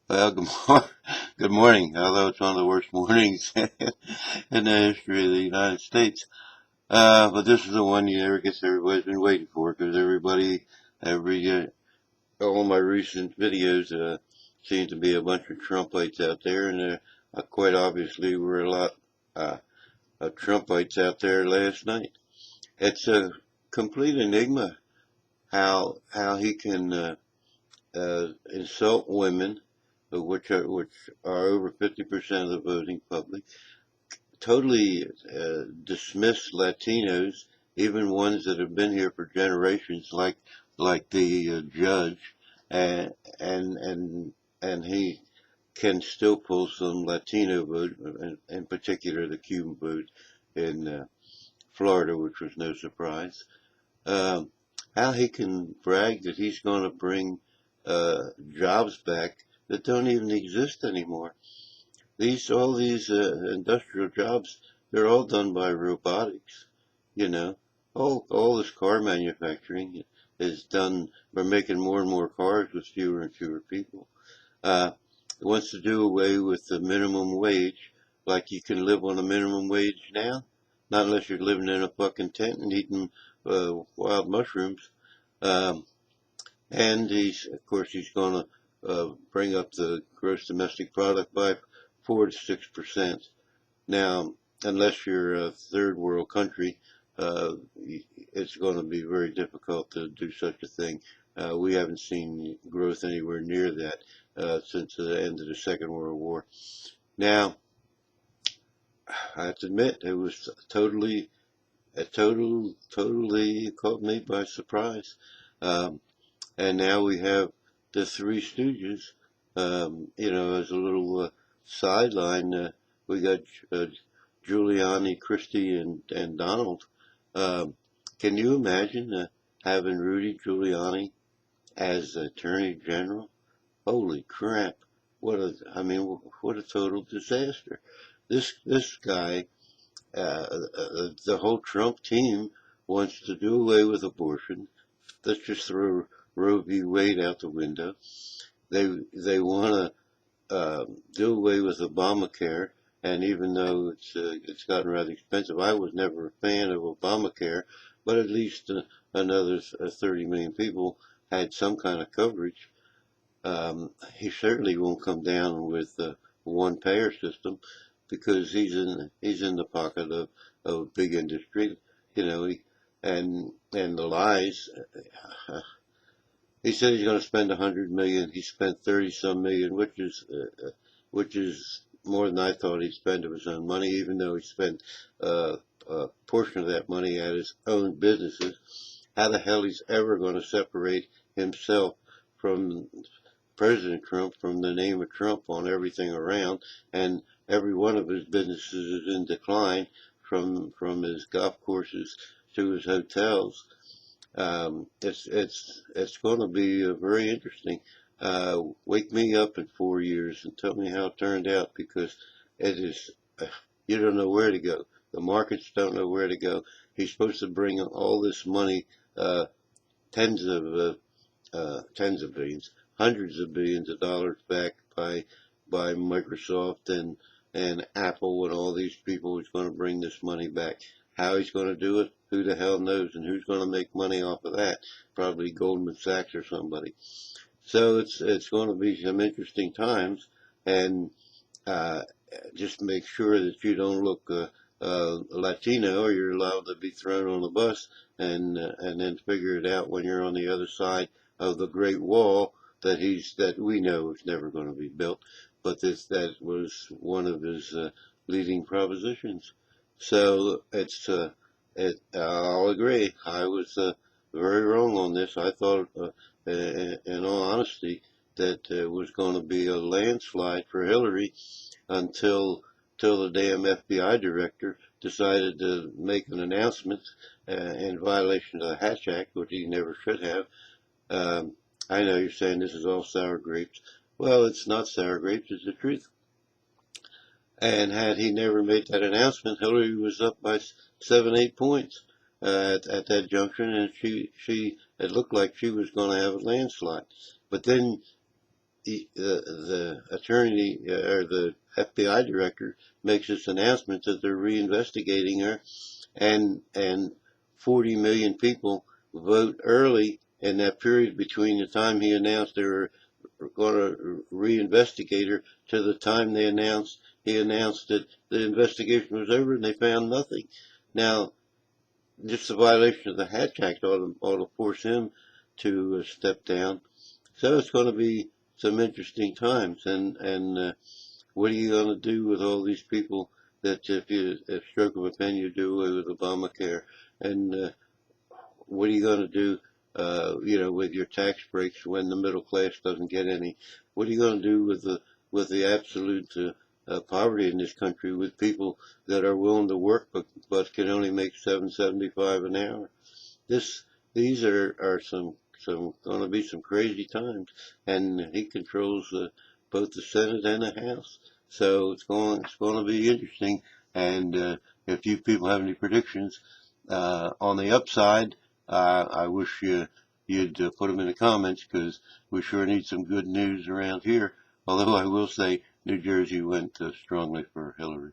Well, good morning, although it's one of the worst mornings in the history of the United States. But this is the one everybody's been waiting for because all my recent videos, seem to be a bunch of Trumpites out there, and quite obviously were a lot, uh, of Trumpites out there last night. It's a complete enigma how he can, insult women, which are over 50% of the voting public, totally dismiss Latinos, even ones that have been here for generations, like the judge, and and and and he can still pull some Latino vote, in particular the Cuban vote in Florida, which was no surprise. Um, how he can brag that he's going to bring jobs back that don't even exist anymore. All these industrial jobs, they're all done by robotics. You know, all this car manufacturing is done. We're making more and more cars with fewer and fewer people. It wants to do away with the minimum wage, like you can live on a minimum wage now, not unless you're living in a fucking tent and eating wild mushrooms. Um, and of course, he's going to bring up the gross domestic product by 4 to 6%. Now, unless you're a third world country, uh, it's going to be very difficult to do such a thing. We haven't seen growth anywhere near that since the end of the Second World War. Now, I have to admit, it was totally caught me by surprise. Um, and now we have the Three Stooges. As a little sideline, we got uh, Giuliani, Christie, and Donald. Um, can you imagine having Rudy Giuliani as Attorney General? Holy crap! What a total disaster! This guy, the whole Trump team wants to do away with abortion. Let's just throw Roe v. Wade out the window. They want to do away with Obamacare, and even though it's gotten rather expensive, I was never a fan of Obamacare, but at least another 30 million people had some kind of coverage. He certainly won't come down with a one payer system because he's in the pocket of big industry, you know, and the lies. He said he's going to spend 100 million. He spent 30 some million, which is more than I thought he'd spend of his own money, even though he spent a portion of that money at his own businesses. How the hell he's ever going to separate himself from President Trump, from the name of Trump on everything around, and every one of his businesses is in decline, from his golf courses to his hotels. It's going to be very interesting. Wake me up in 4 years and tell me how it turned out, because it is you don't know where to go. The markets don't know where to go. He's supposed to bring all this money, uh, tens of tens of billions, hundreds of billions of dollars back by Microsoft and Apple and all these people. Who's going to bring this money back? How he's going to do it, who the hell knows? And who's going to make money off of that? Probably Goldman Sachs or somebody. So it's going to be some interesting times, and uh, just make sure that you don't look Latino, or you're allowed to be thrown on the bus, and then figure it out when you're on the other side of the Great Wall that we know is never going to be built, but that was one of his leading propositions. So I'll agree. I was very wrong on this. I thought, in all honesty, that it was going to be a landslide for Hillary until the damn FBI director decided to make an announcement in violation of the Hatch Act, which he never should have. Um, I know you're saying this is all sour grapes. Well, it's not sour grapes, it's the truth. And had he never made that announcement, Hillary was up by 7, 8 points at that junction, and it looked like she was going to have a landslide. But then the attorney or the FBI director makes this announcement that they're reinvestigating her, and 40 million people vote early in that period between the time he announced they were going to reinvestigate her to the time he announced that the investigation was over and they found nothing. Now, just a violation of the Hatch Act ought to force him to step down. So it's going to be some interesting times, and what are you going to do with all these people that if stroke of a pen you do away with Obamacare, and what are you going to do, with your tax breaks when the middle class doesn't get any? What are you going to do with the absolute poverty in this country, with people that are willing to work but can only make $7.75 an hour? These are some going to be some crazy times, and he controls both the Senate and the House. So it's going to be interesting. And if you people have any predictions on the upside, I wish you'd put them in the comments, because we sure need some good news around here. Although I will say New Jersey went strongly for Hillary.